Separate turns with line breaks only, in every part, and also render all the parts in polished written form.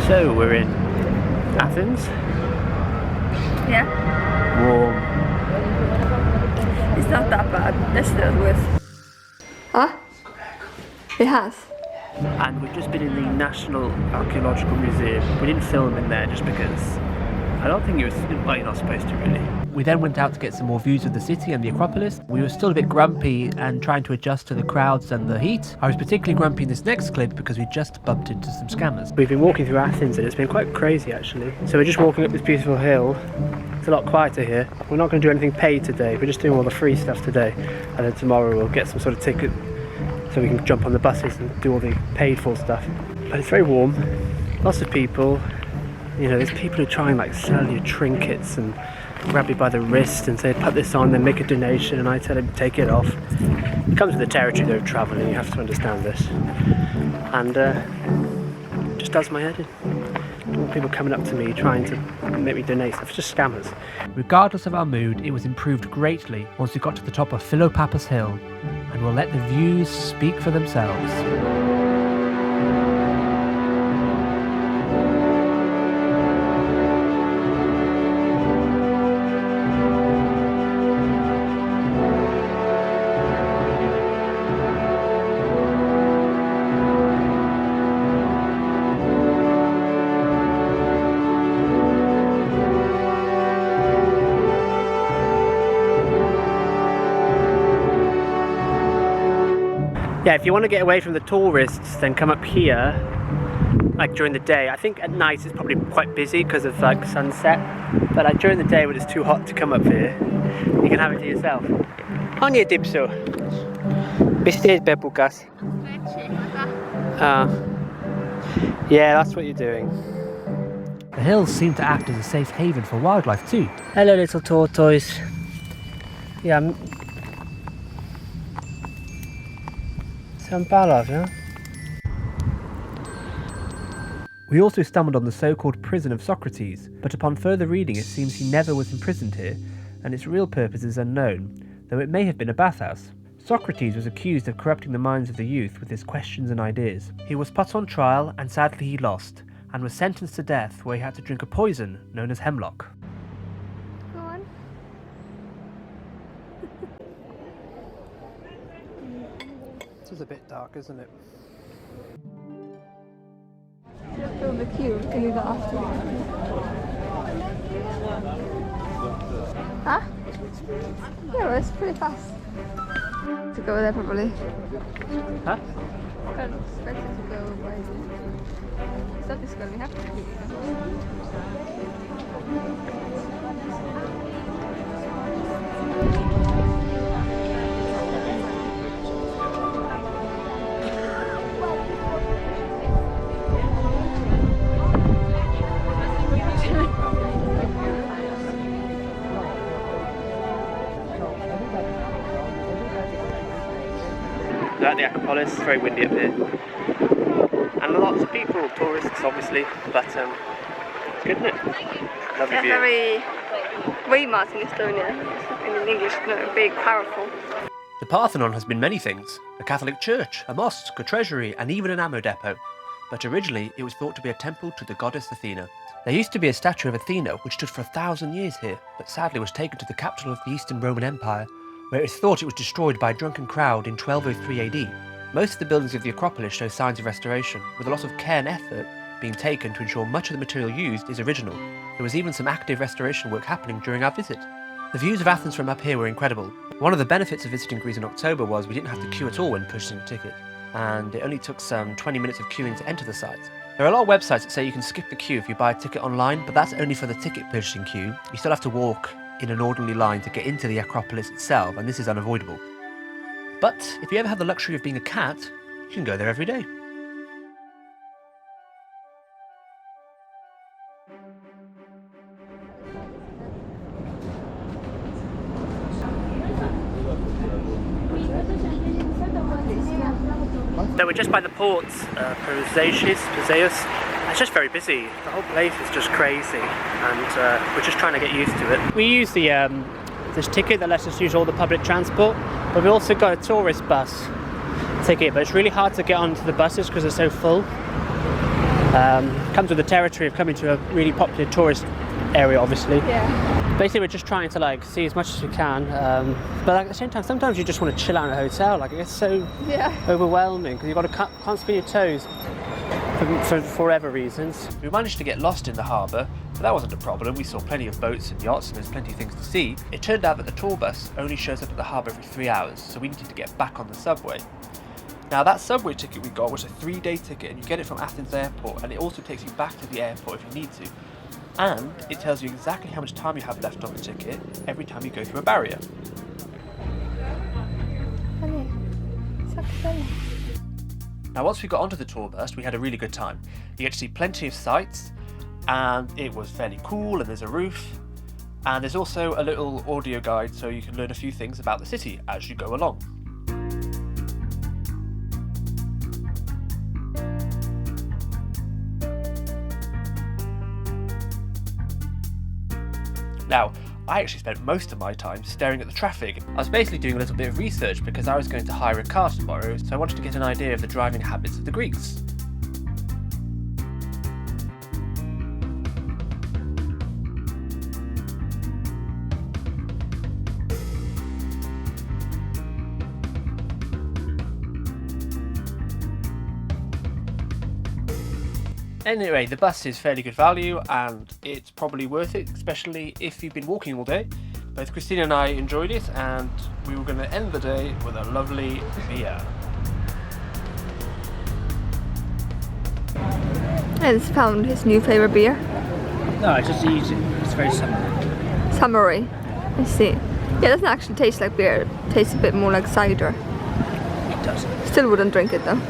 So we're in Athens.
Yeah,
Warm.
it's not that bad. Let's start with. Huh? It has.
And we've just been in the National Archaeological Museum. We didn't film in there just because I don't think you're not supposed to really. We then went out to get some more views of the city and the Acropolis. We were still a bit grumpy and trying to adjust to the crowds and the heat. I was particularly grumpy in this next clip because we just bumped into some scammers. We've been walking through Athens and it's been quite crazy actually. So we're just walking up this beautiful hill. It's a lot quieter here. We're not going to do anything paid today. We're just doing all the free stuff today. And then tomorrow we'll get some sort of ticket so we can jump on the buses and do all the paid for stuff. But it's very warm. Lots of people. You know, there's people who try and like sell you trinkets and grab you by the wrist and say put this on, then make a donation, and I tell him take it off. It comes with the territory though of travelling, you have to understand this. And just does my head in. I don't want people coming up to me trying to make me donate stuff. It's just scammers. Regardless of our mood, it was improved greatly once we got to the top of Philo Pappas Hill, and we'll let the views speak for themselves. Yeah, if you want to get away from the tourists, then come up here, like during the day. I think at night it's probably quite busy because of like sunset, but like during the day when it's too hot to come up here, you can have it to yourself. Onye dipso. Bistes bepukas. Yeah, that's what you're doing. The hills seem to act as a safe haven for wildlife too. Hello little tortoise. Yeah, some Palia, yeah? We also stumbled on the so-called prison of Socrates, but upon further reading it seems he never was imprisoned here, and its real purpose is unknown, though it may have been a bathhouse. Socrates was accused of corrupting the minds of the youth with his questions and ideas. He was put on trial, and sadly he lost, and was sentenced to death where he had to drink a poison known as hemlock.
Go on.
This is a bit dark, isn't it?
Just build the queue. Can you go after? Huh? Yeah, well, it's pretty fast. To go there probably.
Huh?
I don't expect it to go by. It's not this going to happen.
At the Acropolis, it's very windy up here. And lots of people, tourists obviously, but it's good, isn't it? Lovely
They're
view.
very famous in Estonia. In English, no, very powerful.
The Parthenon has been many things. A Catholic church, a mosque, a treasury, and even an ammo depot. But originally it was thought to be a temple to the goddess Athena. There used to be a statue of Athena which stood for 1,000 years here, but sadly was taken to the capital of the Eastern Roman Empire where it's thought it was destroyed by a drunken crowd in 1203 AD. Most of the buildings of the Acropolis show signs of restoration, with a lot of care and effort being taken to ensure much of the material used is original. There was even some active restoration work happening during our visit. The views of Athens from up here were incredible. One of the benefits of visiting Greece in October was we didn't have to queue at all when purchasing a ticket, and it only took some 20 minutes of queuing to enter the site. There are a lot of websites that say you can skip the queue if you buy a ticket online, but that's only for the ticket purchasing queue. You still have to walk in an orderly line to get into the Acropolis itself, and this is unavoidable. But if you ever have the luxury of being a cat, you can go there every day. So we're just by the ports, Pisaeus. It's just very busy. The whole place is just crazy, and we're just trying to get used to it. We use the this ticket that lets us use all the public transport, but we also got a tourist bus ticket. But it's really hard to get onto the buses because they're so full. Comes with the territory of coming to a really popular tourist area, obviously.
Yeah.
Basically, we're just trying to like see as much as we can, but like, at the same time, sometimes you just want to chill out in a hotel. Like, it gets so overwhelming because you've got to constantly on your toes for whatever reasons. We managed to get lost in the harbour, but that wasn't a problem. We saw plenty of boats and yachts, and there's plenty of things to see. It turned out that the tour bus only shows up at the harbour every 3 hours, so we needed to get back on the subway. Now, that subway ticket we got was a 3-day ticket, and you get it from Athens airport, and it also takes you back to the airport if you need to. And it tells you exactly how much time you have left on the ticket every time you go through a barrier. Now, once we got onto the tour bus, we had a really good time. You get to see plenty of sights, and it was fairly cool, and there's a roof, and there's also a little audio guide so you can learn a few things about the city as you go along. Now, I actually spent most of my time staring at the traffic. I was basically doing a little bit of research because I was going to hire a car tomorrow, so I wanted to get an idea of the driving habits of the Greeks. Anyway, the bus is fairly good value and it's probably worth it, especially if you've been walking all day. Both Christina and I enjoyed it, and we were going to end the day with a lovely beer.
Ed's found his new favourite beer.
No, it's just easy. It's very summery.
Summery. I see. Yeah, it doesn't actually taste like beer. It tastes a bit more like cider.
It does.
Still wouldn't drink it though.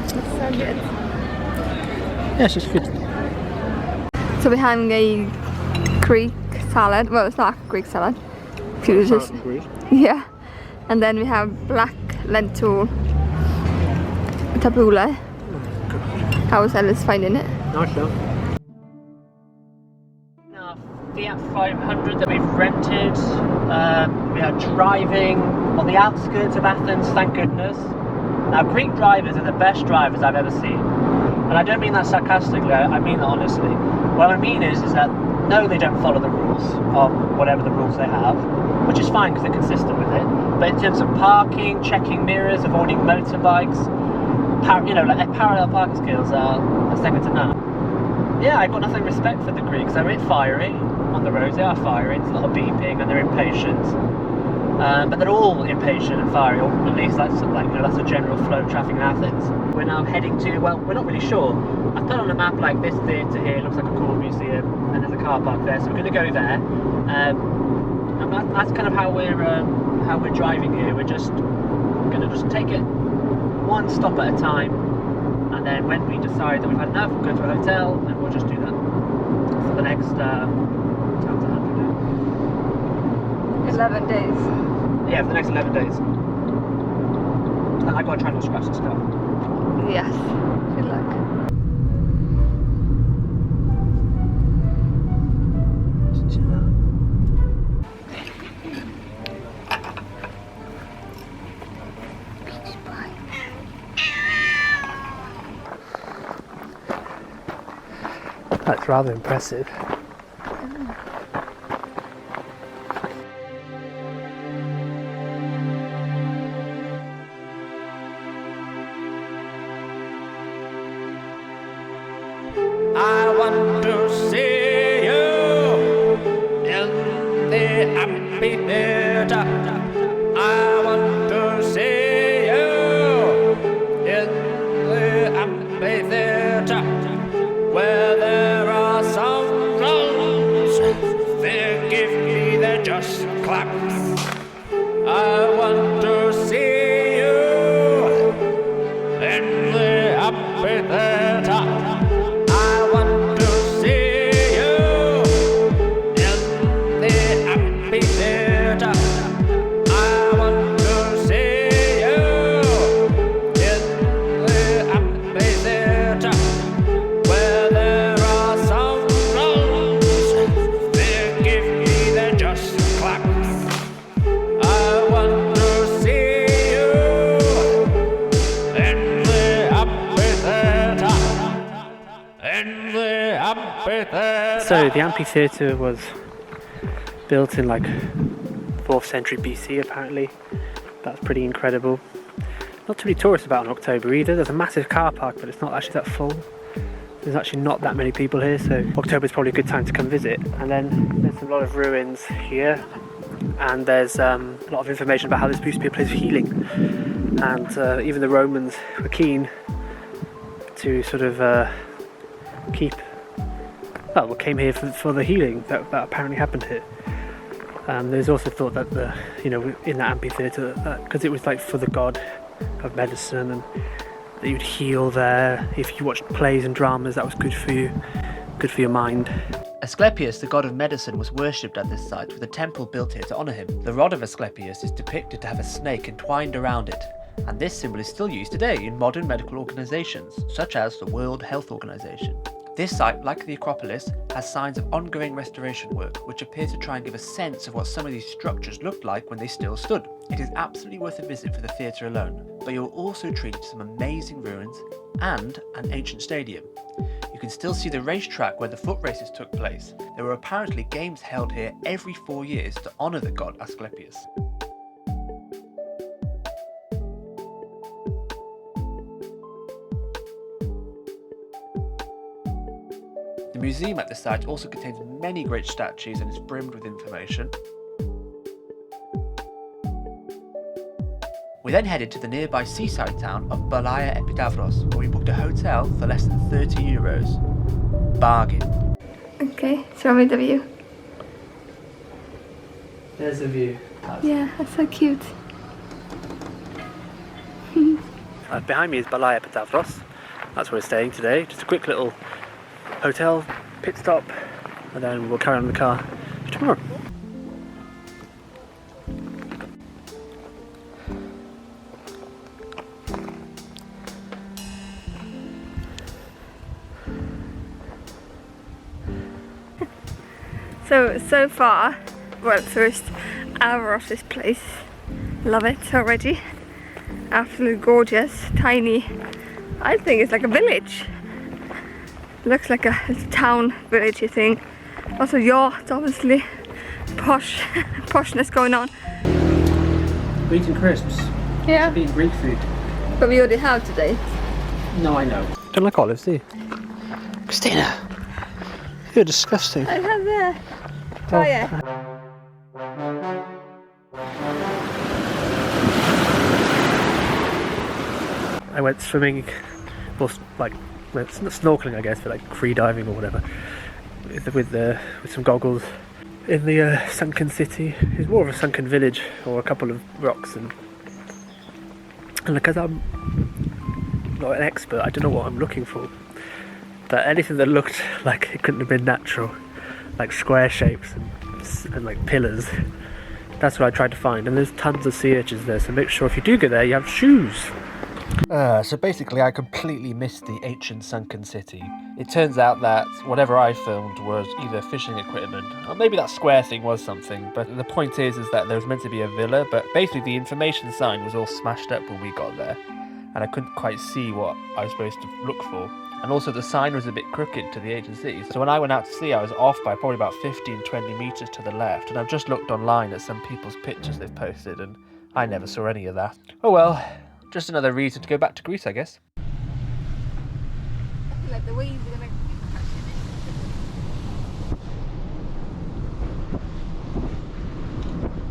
It's so good.
Yes, it's good.
So we're having a Greek salad. Well, it's not a Greek salad. Just, yeah. And then we have black lentil tabbouleh. How was Ellis finding it?
Nice though. Now, Fiat 500 that we've rented. We are driving on the outskirts of Athens, thank goodness. Now, Greek drivers are the best drivers I've ever seen. And I don't mean that sarcastically, I mean that honestly. What I mean is that no, they don't follow the rules of whatever the rules they have, which is fine because they're consistent with it. But in terms of parking, checking mirrors, avoiding motorbikes, like their parallel parking skills are second to none. Yeah, I've got nothing respect for the Greeks. They're a bit fiery on the roads. They are fiery. It's a lot of beeping and they're impatient. But they're all impatient and fiery, or at least that's that's a general flow of traffic in Athens. We're now heading to, well, we're not really sure. I've put on a map like this theatre here, looks like a cool museum, and there's a car park there, so we're going to go there. And that's kind of how we're driving here. We're just going to just take it one stop at a time, and then when we decide that we've had enough, we'll go to a hotel, and we'll just do that for the next
11 days.
Yeah, for the next 11 days. And I gotta try not to scratch this car.
Yes. Good luck.
That's rather impressive. amphitheater. I want to see you in the amphitheater, where there are some drums. Forgive me, they're just claps. I want to see you in the amphitheater. I want to see you in the amphitheater. I want to see you in the amphitheater, where there are some drums. Forgive me, they're just claps. I want to see you in the amphitheater. In the amphitheater. So the amphitheater was built in like 4th century BC apparently. That's pretty incredible. Not too many tourists about in October either. There's a massive car park, but it's not actually that full. There's actually not that many people here, so October is probably a good time to come visit. And then there's a lot of ruins here, and there's a lot of information about how this used to be a place of healing. And even the Romans were keen to sort of came here for the healing that apparently happened here. There's also thought that in that amphitheater, because it was like for the god of medicine, and that you'd heal there. If you watched plays and dramas, that was good for you, good for your mind. Asclepius, the god of medicine, was worshipped at this site with a temple built here to honour him. The rod of Asclepius is depicted to have a snake entwined around it, and this symbol is still used today in modern medical organisations, such as the World Health Organization. This site, like the Acropolis, has signs of ongoing restoration work, which appear to try and give a sense of what some of these structures looked like when they still stood. It is absolutely worth a visit for the theatre alone, but you're also treated to some amazing ruins and an ancient stadium. You can still see the racetrack where the foot races took place. There were apparently games held here every 4 years to honour the god Asclepius. The museum at the site also contains many great statues and is brimmed with information. We then headed to the nearby seaside town of Palia Epidavros, where we booked a hotel for less than €30. Bargain.
Okay, show me the view.
There's the view.
Yeah, that's so cute.
Behind me is Palia Epidavros. That's where we're staying today. Just a quick little hotel, pit stop, and then we'll carry on the car tomorrow.
So far, well, first hour of this place, love it already. Absolutely gorgeous, tiny. I think it's like a village. Looks like a town village, you think. Also yachts, obviously. Poshness going on.
We're eating crisps.
Yeah.
Eating Greek food.
But we already have today.
No, I know. Don't like olives, do you? Christina! You're disgusting.
I have the... Try it.
I went swimming, well, like, it's not snorkeling, I guess, but like free diving or whatever, with some goggles in the sunken city. It's more of a sunken village or a couple of rocks, and because I'm not an expert, I don't know what I'm looking for. But anything that looked like it couldn't have been natural, like square shapes and like pillars, that's what I tried to find. And there's tons of sea urchins there, so make sure if you do go there, you have shoes. So basically I completely missed the ancient sunken city. It turns out that whatever I filmed was either fishing equipment, or maybe that square thing was something, but the point is that there was meant to be a villa, but basically the information sign was all smashed up when we got there, and I couldn't quite see what I was supposed to look for. And also the sign was a bit crooked to the ancient city, so when I went out to sea I was off by probably about 15-20 metres to the left, and I've just looked online at some people's pictures they've posted, and I never saw any of that. Oh well. Just another reason to go back to Greece, I guess.
I feel like the waves are gonna crash in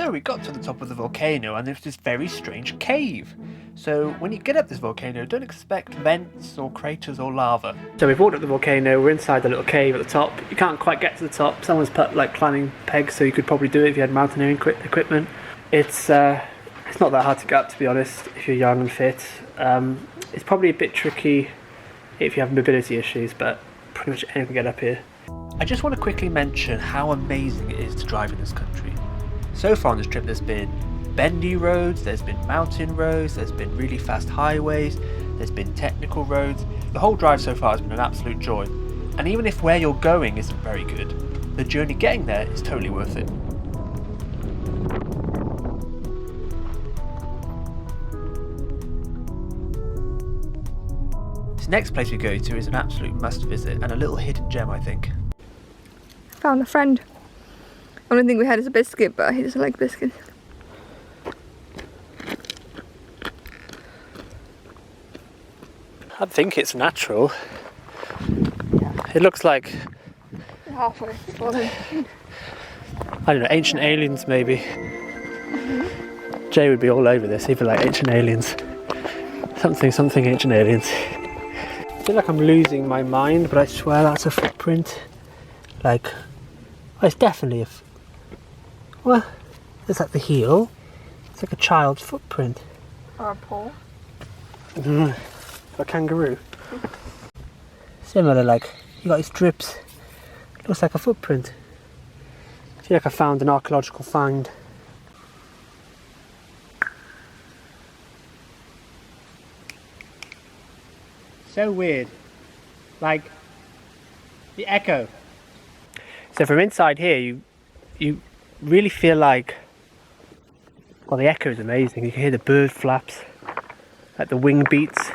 So we got to the top of the volcano and there's this very strange cave. So when you get up this volcano, don't expect vents or craters or lava. So we've walked up the volcano, we're inside the little cave at the top. You can't quite get to the top. Someone's put like climbing pegs, so you could probably do it if you had mountaineering equipment. It's not that hard to get up, to be honest, if you're young and fit. It's probably a bit tricky if you have mobility issues, but pretty much anyone can get up here. I just want to quickly mention how amazing it is to drive in this country. So far on this trip there's been bendy roads, there's been mountain roads, there's been really fast highways, there's been technical roads. The whole drive so far has been an absolute joy. And even if where you're going isn't very good, the journey getting there is totally worth it. This next place we go to is an absolute must visit and a little hidden gem, I think.
Found a friend. Only thing we had is a biscuit, but he doesn't like biscuits.
I think it's natural. It looks like,
Halfway.
I don't know, ancient aliens maybe. Jay would be all over this, he'd be like ancient aliens. Something ancient aliens. I feel like I'm losing my mind, but I swear that's a footprint. Like, well, it's definitely well, it's like the heel. It's like a child's footprint.
Or a paw.
I don't know. A kangaroo. Similar, like, you got these drips. Looks like a footprint. I feel like I found an archaeological find. So weird. Like, the echo. So from inside here, you really feel like, well, the echo is amazing. You can hear the bird flaps, like the wing beats.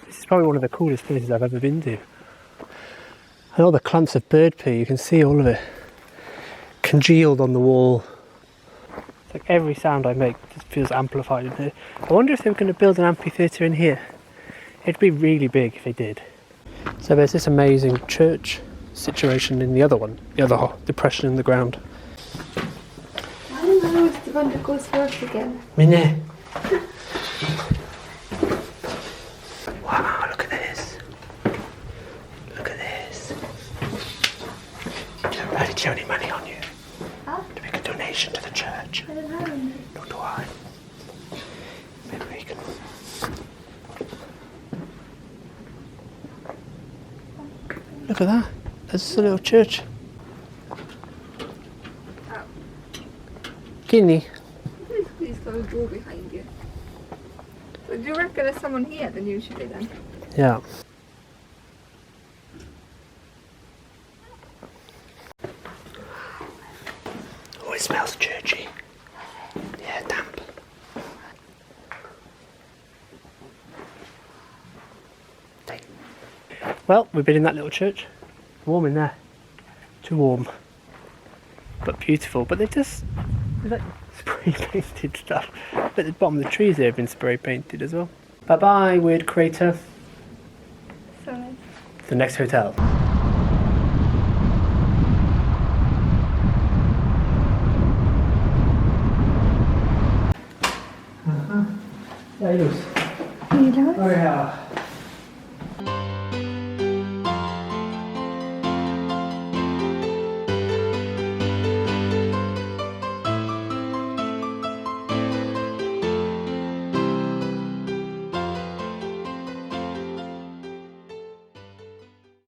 This is probably one of the coolest places I've ever been to. And all the clumps of bird poo, you can see all of it congealed on the wall. It's like every sound I make just feels amplified in here. I wonder if they were going to build an amphitheatre in here. It'd be really big if they did. So there's this amazing church situation in the other one, the other depression in the ground.
I don't know which the one that goes first again.
Minnie. Wow, look at this. Look at this. Do you have any money on you?
Huh?
To make a donation to the church?
I don't have any.
Nor do I. Maybe we can. Look at that. There's a little church.
Oh.
Guinea.
Please got a door behind you. So do you reckon there's someone here then usually then?
Yeah. Oh, it smells churchy. Yeah, damp. Well, we've been in that little church. Warm in there. Too warm. But beautiful. But they're like spray painted stuff. At the bottom of the trees there have been spray painted as well. Bye bye, weird crater.
So nice.
The next hotel. Salut.
Philo?
Oh yeah.